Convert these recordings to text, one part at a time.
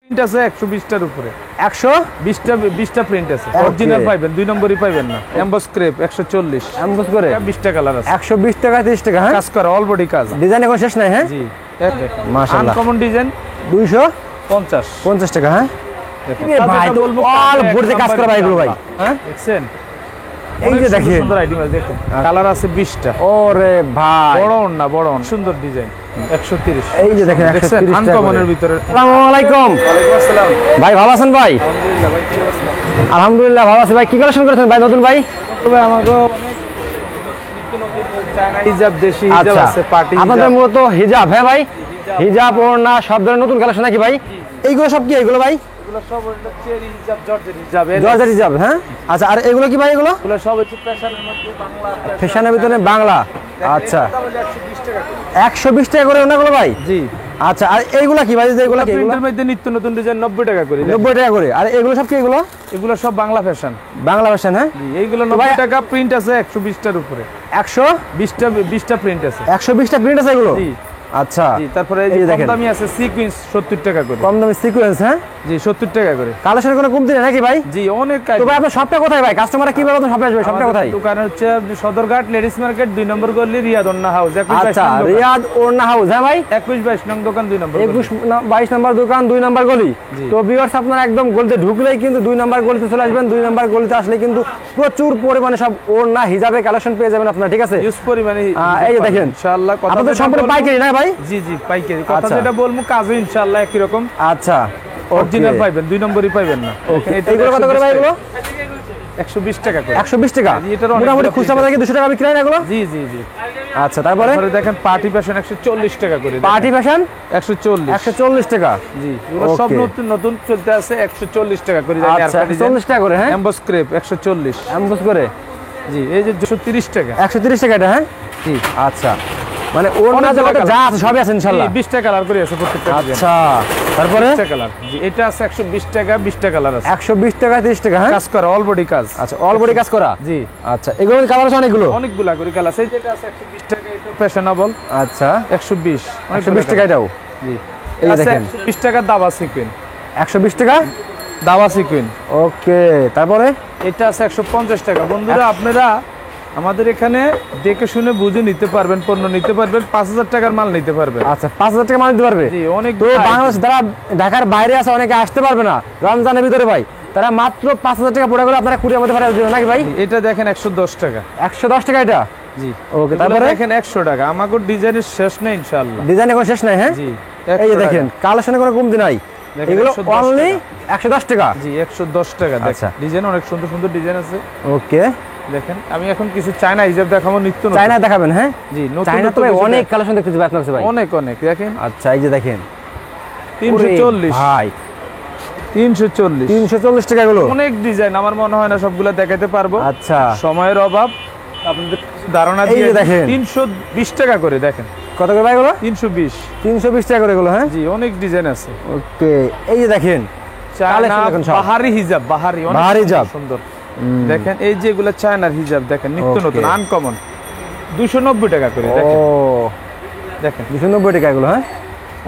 Print আছে 120টার উপরে। 120টা print আছে। অরিজিনাল পাইবেন, 2 নম্বরই পাইবেন না। এমবস ক্রেপ 140 এমবস করে 20টা কালার আছে। 120 টাকা 30 টাকা। হ্যাঁ, কাজ করা, অল বডি কাজ। ডিজাইন এখন শেষ নাই। হ্যাঁ জি, মাশাআল্লাহ। আনকমন ডিজাইন 250 টাকা। হ্যাঁ ভাই বলবো অল বডিতে কাজ করা ভাই এগুলো ভাই। হ্যাঁ দেখছেন, এই যে দেখেন সুন্দর আইটেম আছে। দেখেন কালার আছে 20টা। ওরে ভাই বড় না বড় সুন্দর ডিজাইন 130। এই যে দেখেন 130 টাকা আনকমনের ভিতরে। আসসালামু আলাইকুম। ওয়ালাইকুম আসসালাম ভাই ভালো আছেন ভাই? আলহামদুলিল্লাহ ভাই, কি অবস্থা? আলহামদুলিল্লাহ ভালো আছি ভাই। কি কালেকশন করেছেন ভাই নতুন ভাই? তবে আমাকে চায়না হিজাব, দেশি হিজাব আছে, পার্টি হিজাব। আপনাদের মূলত হিজাব। হ্যাঁ ভাই, হিজাব ওড়না সব ধরনের নতুন কালেকশন নাকি ভাই? এইগুলো সব কি এগুলো ভাই? এগুলো সব হলো চেরি হিজাব, জর্জেট হিজাব। জর্জেট হিজাব। হ্যাঁ আচ্ছা, আর এগুলো কি ভাই? এগুলো এগুলো সব হচ্ছে ফ্যাশনের মধ্যে বাংলা, ফ্যাশনের ভিতরে বাংলা। আচ্ছা, 120 টাকা করে। 120 টাকা করে ওনাগুলো ভাই? জি। আচ্ছা, আর এইগুলা কি ভাই? এগুলো কি? প্রিন্টের মধ্যে নিত্য নতুন ডিজাইন 90 টাকা করে। 90 টাকা করে। আর এগুলো সব কি? এগুলো এগুলো সব বাংলা ফ্যাশন, বাংলা ভার্সন। হ্যাঁ জি। এইগুলো 90 টাকা, প্রিন্ট আছে 120টার উপরে। 120টা প্রিন্ট আছে। 120টা প্রিন্ট আছে এগুলো? জি আচ্ছা। জি। তারপরে এই যে কম দামি আছে সিকোয়েন্স 70 টাকা করে। কম দামি সিকোয়েন্স। হ্যাঁ জি, 70 টাকা করে। কালেকশন কোনো কমতি নেই নাকি ভাই? জি, অনেক। তো ভাই আপনার শপটা কোথায় ভাই? কাস্টমাররা কিভাবে আপনার শপে আসবে? শপটা কোথায়? দোকান হচ্ছে সদরঘাট লেডিস মার্কেট 2 নম্বর গলি, রিয়াদ ওড়না হাউস। আচ্ছা, রিয়াদ ওড়না হাউস। হ্যাঁ ভাই, 21-22 নং দোকান, 2 নম্বর। 21-22 নম্বর দোকান, 2 নম্বর গলি। তো ভিউয়ার্স, আপনারা একদম গলিতে ঢুকলেই কিন্তু 2 নম্বর গলিতে চলে আসবেন। 2 নম্বর গলিতে আসলে কিন্তু প্রচুর পরিমাণে সব ওড়না হিজাবের কালেকশন পেয়ে যাবেন আপনারা। ঠিক আছে, ইউজ পরিমাণে। এই যে দেখেন ইনশাআল্লাহ কথা আপনাদের সম্পূর্ণ পাইকারি না ভাই? জি জি, পাইকারি। কথা যেটা বলবো কাজে ইনশাআল্লাহ একই রকম। আচ্ছা, অরিজিনাল পাইবেন, 2 নম্বরই পাইবেন না। এইগুলো কত করে ভাই? এগুলো 120 টাকা করে। 120 টাকা। এটার অনেক মোটামুটি খুচরা বাজারে কি 200 টাকা বিক্রি হয় না এগুলো? জি জি জি। আচ্ছা, তারপরে দেখেন পার্টি ফ্যাশন 140 টাকা করে। পার্টি ফ্যাশন 140 টাকা। জি, এগুলো সব নতুন নতুন চলতে আছে 140 টাকা করে। আচ্ছা, 140 টাকা করে। হ্যাঁ, এমবস ক্রেপ 140 এমবস করে। জি, এই যে 230 টাকা। 130 টাকা এটা। হ্যাঁ জি। আচ্ছা, মানে ওড়না জগতে যা আছে সবই আছে ইনশাআল্লাহ। 20 টাকা কালার করে আছে প্রত্যেকটা। আচ্ছা, তারপরে 20 টাকা কালার। জি, এটা আছে 120 টাকা, 20 টাকা কালার আছে। 120 টাকা 30 টাকা। হ্যাঁ, কাজ করা, অল বডি কাজ। আচ্ছা, অল বডি কাজ করা। জি। আচ্ছা, এগুলো কালার আছে অনেকগুলা করে কালার আছে। যেটা আছে 120 টাকা, এটা ফ্যাশনেবল। আচ্ছা, 120 টাকা এটাও। জি, এই আছে দেখেন 20 টাকা দাবা সিকুইন। 120 টাকা দাবা সিকুইন। ওকে, তারপরে এটা আছে 150 টাকা। বন্ধুরা, আপনারা আমাদের এখানে দেখে শুনে বুঝে নিতে পারবেন, পণ্য নিতে পারবেন, 5000 টাকার মাল নিতে পারবেন। আচ্ছা, 5000 টাকা মাল দিতে পারবে। জি, অনেক। তো বাংলাদেশ যারা ঢাকার বাইরে আছে অনেকে আসতে পারবে না রমজানের ভিতরে ভাই, তারা মাত্র 5000 টাকা পড়ে গেলে আপনারা কুরিয়ার মধ্যে পাঠিয়ে দিবেন নাকি ভাই? এটা দেখেন 110 টাকা। 110 টাকা এটা? জি। ওকে, তারপরে দেখেন 100 টাকা। আমাকে ডিজাইনের শেষ নেই ইনশাআল্লাহ। ডিজাইন এখন শেষ নাই। হ্যাঁ জি, এই যে দেখেন কালেকশনে কোনো কমতি নাই। এগুলো অনলি 110 টাকা। জি, 110 টাকা। আচ্ছা, ডিজাইন অনেক সুন্দর সুন্দর ডিজাইন আছে। ওকে, দেখেন আমি এখন কিছু চায়না হিজাব দেখাবো, নিত্য নতুন। চায়না দেখাবেন? হ্যাঁ জি, নতুন চায়না তো ভাই অনেক কালেকশন দেখতেছি ভাই আপনার কাছে ভাই। অনেক অনেক। দেখেন। আচ্ছা, এই যে দেখেন 340 ভাই, 340 টাকা এগুলো। অনেক ডিজাইন, আমার মনে হয় না সবগুলা দেখাতে পারবো। আচ্ছা, সময়ের অভাব, আপনাদের ধারণা এই দিয়ে যে দেখেন 320 টাকা করে। দেখেন কত করে ভাই এগুলো? 320 টাকা করে এগুলো। হ্যাঁ জি, অনেক ডিজাইন আছে। ওকে, এই যে দেখেন চায়না বাহারি হিজাব, বাহারি হিজাব সুন্দর। দেখেন এই যে এগুলা চায়নার হিজাব, দেখেন নিত্য নতুন আনকমন 290 টাকা করে। দেখেন, দেখেন 290 টাকা এগুলো। হ্যাঁ,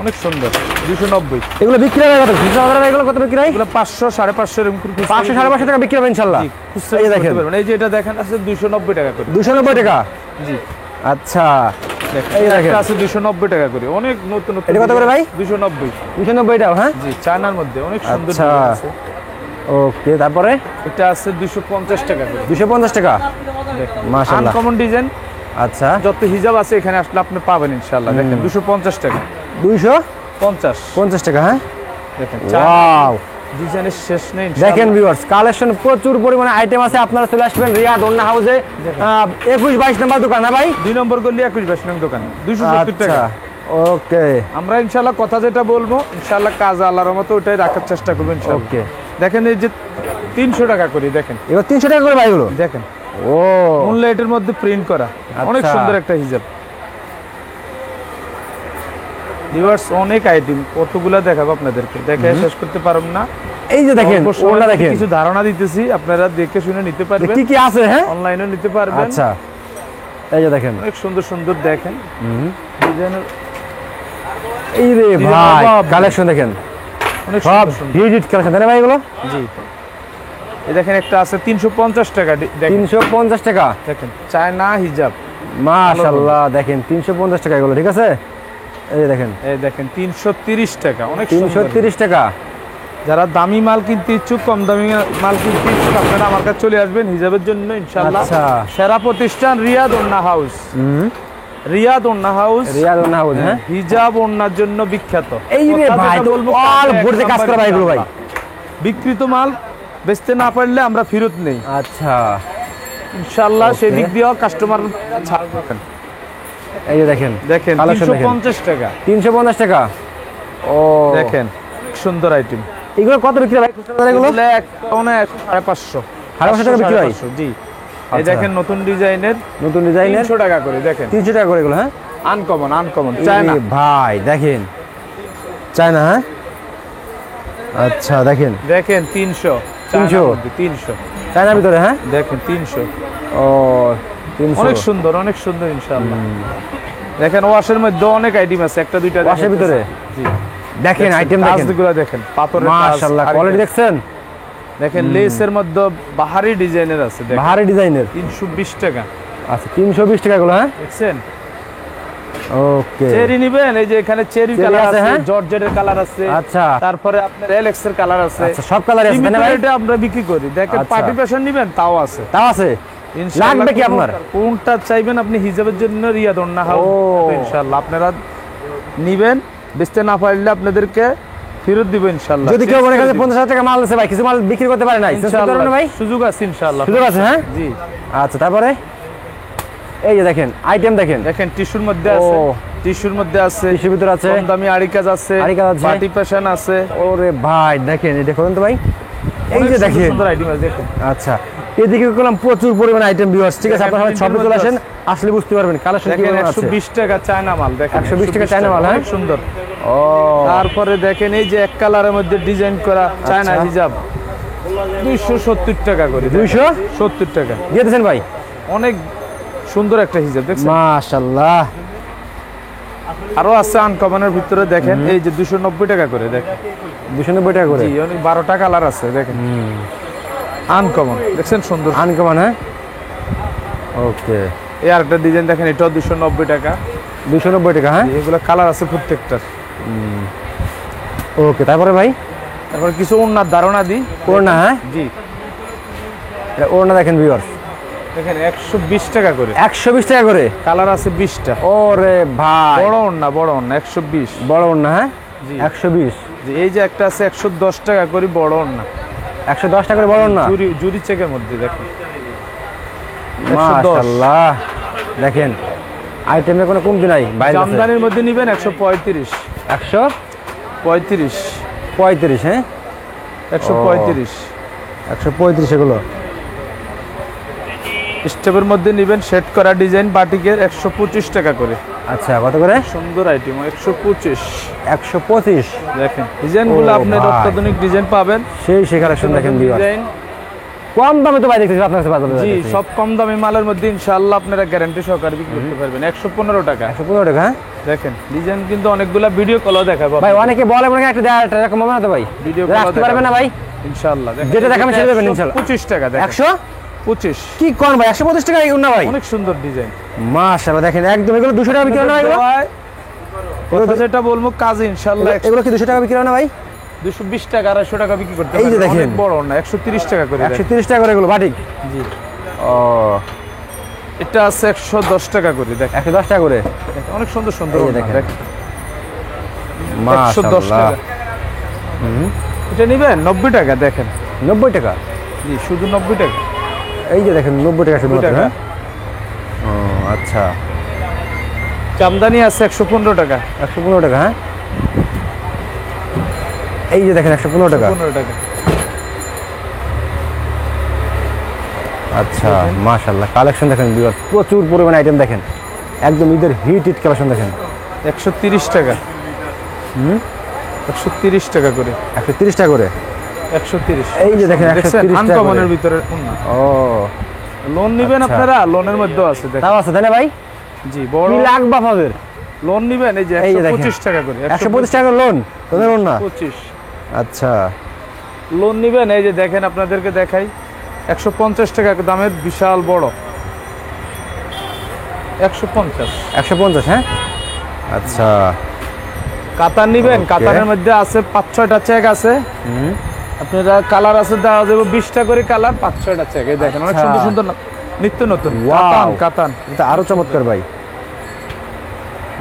অনেক সুন্দর। 290 এগুলো বিক্রি হয় কত? এগুলো কত বিক্রি হয়? এগুলো 500 550 এরকম 500 550 টাকা বিক্রি হবে ইনশাআল্লাহ। এই দেখেন, এই যে এটা দেখেন আছে 290 টাকা করে। 290 টাকা। জি। আচ্ছা, এই দেখেন আছে 290 টাকা করে। অনেক নতুন নতুন। এটা কত করে ভাই? 290 টাকা। হ্যাঁ জি, চায়নার মধ্যে অনেক সুন্দর আচ্ছা আছে। ওকে, তারপরে এটা আছে 250 টাকা করে। 250 টাকা। দেখেন মাশাআল্লাহ, আনকমন ডিজাইন। আচ্ছা, যত হিজাব আছে এখানে আসলে আপনি পাবেন ইনশাআল্লাহ। দেখেন 250 টাকা। 250 টাকা। হ্যাঁ, দেখেন ওয়াও, ডিজাইনের শেষ নেই। দেখেন ভিউয়ার্স, কালেকশন প্রচুর পরিমাণে আইটেম আছে। আপনারা চলে আসবেন রিয়াদ ওড়না হাউসে, 21-22 নম্বর দোকান। না ভাই, 2 নম্বর গলি 21-22 নং দোকান, 270 টাকা। ওকে, আমরা ইনশাআল্লাহ কথা যেটা বলবো ইনশাআল্লাহ কাজ আল্লাহর রহমতে ওটাই রাখার চেষ্টা করব ইনশাআল্লাহ। ওকে, দেখেন এই যে 300 টাকা করে। দেখেন এগুলো 300 টাকা করে ভাই এগুলো। দেখেন ও, মূল্য এটার মধ্যে প্রিন্ট করা, অনেক সুন্দর একটা হিজাব। ভিউয়ার্স, অনেক আইটেম, কতগুলা দেখাবো আপনাদেরকে, দেখে শেষ করতে পারব না। এই যে দেখেন ওড়না, দেখেন কিছু ধারণা দিতেছি, আপনারা দেখে শুনে নিতে পারবেন। কি কি আছে? হ্যাঁ, অনলাইনেও নিতে পারবেন। আচ্ছা, এই যে দেখেন অনেক সুন্দর সুন্দর। দেখেন ডিজাইনের, এই রে ভাই কালেকশন দেখেন অনেক সব সুন্দর সুন্দর। হিট কালেকশন তাই না ভাই এগুলো? জি, এই দেখেন একটা আছে 350 টাকা, দেখেন 350 টাকা। দেখেন চায়না হিজাব, মাশাআল্লাহ, দেখেন 350 টাকা এগুলো, ঠিক আছে? এই যে দেখেন এই দেখেন 330 টাকা, অনেক সুন্দর। 330 টাকা। যারা দামি মাল কিনতে ইচ্ছুক, কম দামি মাল কিনতে ইচ্ছুক, আপনারা আমার কাছে চলে আসবেন হিজাবের জন্য ইনশাআল্লাহ। আচ্ছা। সেরা প্রতিষ্ঠান রিয়াদ ওন্না হাউস। রিয়াদ ওন্না হাউস, রিয়াদ ওন্না হাউস, হ্যাঁ। হিজাব ওন্নার জন্য বিখ্যাত। এই রে কথা ভাই, যেটা তো বলবো, অল এক ভর্তি কাজ নাম্বার করা ভাই এগুলো ভাই। ইনশাআল্লাহ। বিক্রিত মাল বেচতে না পারলে আমরা ফেরত নেই আচ্ছা, ইনশাআল্লাহ। Okay. সেদিক দিয়েও কাস্টমার ছাড় পাবেন। এই যে দেখেন দেখেন কালেকশন দেখেন 350 টাকা, 350 টাকা। ও দেখেন সুন্দর আইটেম। এগুলো কত বিক্রি হয় ভাই খুচরা বাজারে এগুলো? এগুলো একটা মানে 550 550 টাকা বিক্রি হয়? 550, জি। এই আচ্ছা। দেখেন নতুন ডিজাইনের, নতুন ডিজাইনের 300 টাকা করে, দেখেন 300 টাকা করে এগুলো, হ্যাঁ। আনকমন আনকমন এই চায়না। ভাই দেখেন চায়না, হ্যাঁ। আচ্ছা দেখেন দেখেন 300 300 300 চায়নার ভিতরে, হ্যাঁ। দেখেন 300, ও 300 অনেক সুন্দর অনেক সুন্দর ইনশাআল্লাহ। দেখেন ওয়াশের মধ্যে অনেক আইটেম আছে, একটা দুইটা ওয়াশের ভিতরে জি। দেখেন আইটেম দেখেন, কাজগুলো দেখেন, পাথরের কাজ, মাশাআল্লাহ আরি কোয়ালিটি কাজ। দেখছেন, দেখেন লেসের মধ্যে বাহারি ডিজাইনের আছে, দেখেন ভারী ডিজাইনের। 320 টাকা, আচ্ছা 320 টাকা এগুলো, হ্যাঁ। দেখছেন। ওকে, চেরি নিবেন, এই যে এখানে চেরি চেরি কালার আছে, আছে, হ্যাঁ। জর্জেটের কালার আছে, আচ্ছা তারপরে আপনার এলএক্স এর কালার আছে, আচ্ছা সব কালারই আছে তাই না ভাই? লিমিটেড আমরা বিক্রি করি। দেখেন আচ্ছা। পার্টি ফ্যাশন নিবেন তাও আছে তাও আছে, ইনশাআল্লাহ। লাগবে কি আপনার? কোনটা চাইবেন আপনি হিজাবের জন্য রিয়াদ ওন্না হাউস, ও। ইনশাআল্লাহ আপনারা নিবেন, বেচতে না পারলে আপনাদেরকে ফেরত দিব ইনশাআল্লাহ। যদি কেউ মনে করে 50,000 টাকা মাল আছে ভাই, কিছু মাল বিক্রি করতে পারে নাই, চেষ্টা ইনশাআল্লাহ করবেন না ভাই? সুযোগ আছে ইনশাআল্লাহ, সুযোগ আছে, হ্যাঁ। জি। আচ্ছা তারপরে এই যে দেখেন আইটেম দেখেন, দেখেন টিস্যুর মধ্যে ও। আছে, টিস্যুর মধ্যে আছে, টিস্যুর ভিতরে আছে, কম দামি আড়ি কাজ আছে, আড়ি কাজ আছে। পার্টি ফ্যাশন আছে, ওরে ভাই দেখেন এটা করুন তো ভাই, এই অনেক যে সুন্দর দেখেন। সুন্দর আইটেম আছে, দেখেন আচ্ছা এদিকে করলাম প্রচুর পরিমাণে আইটেম ভিউয়ার্স, ঠিক আছে? দেখেন, আপনারা সবে চলে আসেন, আসলে বুঝতে পারবেন কালেকশন কি দেখেন আছে। 120 টাকা চায়না মাল, দেখেন 120 টাকা চায়না মাল, হ্যাঁ। অনেক সুন্দর। ও তারপরে দেখেন এই যে এক কালারের মধ্যে ডিজাইন করা চায়না আচ্ছা। হিজাব 270 টাকা করে, 270 টাকা, দিয়ে দিয়েছেন ভাই, অনেক সুন্দর একটা হিজাব, দেখছেন। মাশাআল্লাহ। আরো আছে আনকমনের ভিতরে, দেখেন এই যে 290 টাকা করে, দেখেন 290 টাকা করে, জি, অনেক 12টা কালার আছে, দেখেন আনকমন, দেখছেন সুন্দর। আনকমন, হ্যাঁ। ওকে এই আরেকটা ডিজাইন দেখেন, এটাও 290 টাকা, 290 টাকা, হ্যাঁ। এগুলো কালার আছে প্রত্যেকটার। ওকে তারপরে ভাই তারপর কিছু ওড়নার ধারণা দিই, ওড়না, হ্যাঁ। জি। এটা ওড়না দেখেন ভিউয়ার্স, দেখেন 120 টাকা করে, 120 টাকা করে, কালার আছে 20টা, ওরে ভাই বড় ওড়না 120, বড় ওড়না, হ্যাঁ। জি। 120, জি। এই যে একটা আছে 110 টাকা করে বড় ওড়না, 110 টাকা করে বড় ওড়না, জুরি জুরি চেকের মধ্যে, দেখেন 110। মাশাআল্লাহ। দেখেন আইটেমের কোনো কমতি নাই, বাইরে আছে। জামদানির মধ্যে নিবেন 135, 135, 35, হ্যাঁ। 135। 135 এগুলো, স্টেপের মধ্যে নিবেন সেট করা ডিজাইন বাটিকের 125 টাকা করে, আচ্ছা কত করে? সুন্দর আইটেম 125। 125, দেখেন ডিজাইনগুলো ও আপনার ভাই। অত্যাধুনিক ডিজাইন পাবেন, সেই কালেকশন দেখেন ভিউয়ার্স, ডিজাইন। কম দামে তো ভাই দেখতেছি আপনার কাছে বাজারে জি, দেখতেছি। সব কম দামি মালের মধ্যে ইনশাআল্লাহ আপনারা গ্যারান্টি সহকারে বিক্রি করতে পারবেন 115 টাকা। 115 টাকা, হ্যাঁ। দেখেন ডিজাইন কিন্তু অনেকগুলা ভিডিও কলও দেখাবো ভাই অনেকে বলে মনে হয় একটা দেয় এরকম হবে না তো ভাই? ভিডিও রাখতে পারবে না ভাই? ইনশাআল্লাহ। দেখেন যেটা দেখাবেন সেটা দেবেন ইনশাআল্লাহ। 125 টাকা, দেখেন 125 125। কি কোন ভাই? 125 টাকা এগুলো না ভাই? অনেক সুন্দর ডিজাইন, মাশাআল্লাহ। দেখেন একদম এগুলো 200 টাকা বিক্রি হয় না ভাই? কথা যেটা বলবো কাজ ইনশাআল্লাহ এগুলো কি 200 টাকা বিক্রি হয় না ভাই? 220 টাকা 250 টাকা বিক্রি করতে এই যে পারবেন, দেখেন। অনেক বড় না 130 টাকা করে, দেখেন। 130 টাকা করে এগুলো বাটিক, জি। ও এটা আছে 110 টাকা করে, দেখেন 110 টাকা করে, দেখেন, অনেক সুন্দর সুন্দর এই যে ওড়না, দেখেন। দেখেন 110 মাশাআল্লাহ। টাকা। এটা নিবেন 90 টাকা, দেখেন 90 টাকা, জি, শুধু 90 টাকা। এই যে দেখেন 90 টাকা শুধু, 90 টাকা। হ্যাঁ। ও আচ্ছা, জামদানি আছে 115 টাকা, 115 টাকা, হ্যাঁ। এই যে দেখেন 115 টাকা, 15 টাকা। আচ্ছা মাশাআল্লাহ। কালেকশন দেখেন ভিউয়ার্স, প্রচুর পরিমাণে আইটেম দেখেন, একদম ঈদের হিট কালেকশন দেখেন। 130 টাকা, 130 টাকা করে, 130 টাকা করে, 130। এই যে দেখেন 130 টাকা আনকমনের করে। ভিতরে ও লোন নিবেন আচ্ছা। আপনারা, লোনের মধ্যেও আছে, দেখেন তাও আছে তাই না ভাই? জি, বড় কি লাগবে আপনাদের? লোন নিবেন, এই যে এই যে দেখেন 125 টাকা করে, 125 টাকা লোন, তোদের লোন না? 125। আচ্ছা লোন নিবেন, এই যে দেখেন আপনাদেরকে দেখাই, 150 টাকা দামের বিশাল বড়, 150। 150, হ্যাঁ আচ্ছা। কাতান নিবেন, Okay. কাতানের মধ্যে আছে 5-6টা চেক আছে, আপনারা কালার আছে দেওয়া যাবে 20টা করে কালার, 5-6টা চেক। এই দেখেন অনেক আচ্ছা। সুন্দর সুন্দর নিত্য নতুন Wow. কাতান, কাতান এটা আরো চমৎকার ভাই।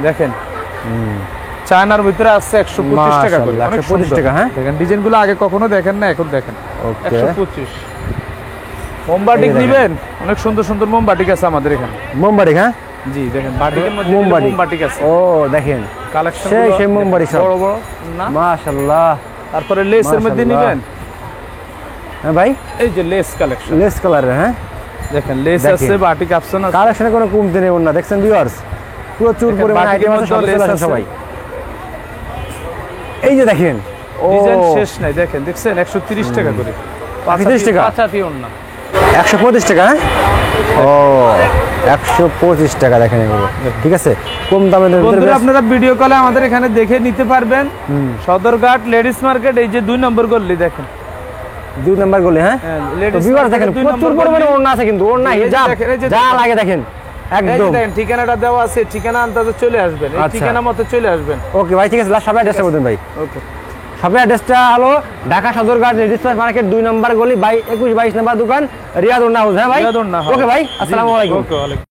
দেখেন। চায়নার ভিতরে আছে 125 টাকা করে, মাশাআল্লাহ, অনেক 125 সুন্দর। টাকা, হ্যাঁ? দেখেন ডিজাইনগুলো আগে কখনো দেখেন না, এখন দেখেন। ওকে 125। মোমবাটিক এই দেখেন। নিবেন, অনেক সুন্দর সুন্দর মোমবাটিক আছে আমাদের এখানে। মোমবাড়ি, হ্যাঁ জি দেখেন, বাটিকের মধ্যে মোমবাটিক। মোমবাটিক আছে, ও দেখেন কালেকশন সেই মোমবাটিক সব। বড় বড় না। মাশাআল্লাহ। তারপরে লেসের মধ্যে মাশাআল্লাহ। নিবেন, হ্যাঁ ভাই, এই যে লেস কালেকশন লেস কালারের, হ্যাঁ দেখেন, লেস দেখেন। আছে, বাটিক অপশন আছে। কালেকশনে কোনো কমতি নেই না, দেখছেন ভিউয়ার্স, প্রচুর দেখেন, পরিমাণে বাটিকের আইটেম আছে, মধ্যে সবাই লেস চলে আসেন আছে। সবাই। এই যে দেখেন, ও ডিজাইন শেষ নাই, দেখেন দেখছেন 130 টাকা করে, 30 টাকা? পাঁচাতি ওন্না। 125 টাকা, হ্যাঁ ও 125 টাকা দেখেন এগুলো, ঠিক আছে কম দামের ভিতরে বন্ধুরা বেশ- আপনারা ভিডিও কলে আমাদের এখানে দেখে নিতে পারবেন। সদরঘাট লেডিস মার্কেট, এই যে 2 নম্বর গলি দেখেন। 2 নাম্বার গলি, হ্যাঁ হ্যাঁ, তো ladies ভিউয়ার্স market দেখেন এর 2 প্রচুর নম্বর পরিমাণে গলি। ওড়না আছে, কিন্তু ওড়না এই যে হিজাব দেখেন, এই যে যা দেখেন। লাগে দেখেন এই যে একদম। দেখেন ঠিকানাটা দেওয়া আছে, ঠিকানা আন্দাজে চলে আসবেন, এই আচ্ছা। ঠিকানা মতো চলে আসবেন। ওকে ভাই, ঠিক আছে, লাস্ট সবাই অ্যাড্রেসটা বলুন ভাই। ওকে, সবাই অ্যাড্রেসটা হলো ঢাকা সদরঘাট লেডিস মার্কেট 2 নম্বর গলি, 21-22 নম্বর দোকান, রিয়াদ ওড়না হাউস, হ্যাঁ ভাই। রিয়াদ ওড়না হাউস। ওকে ভাই, জি, আসসালামু আলাইকুম। ওকে, ওয়ালাইকুম।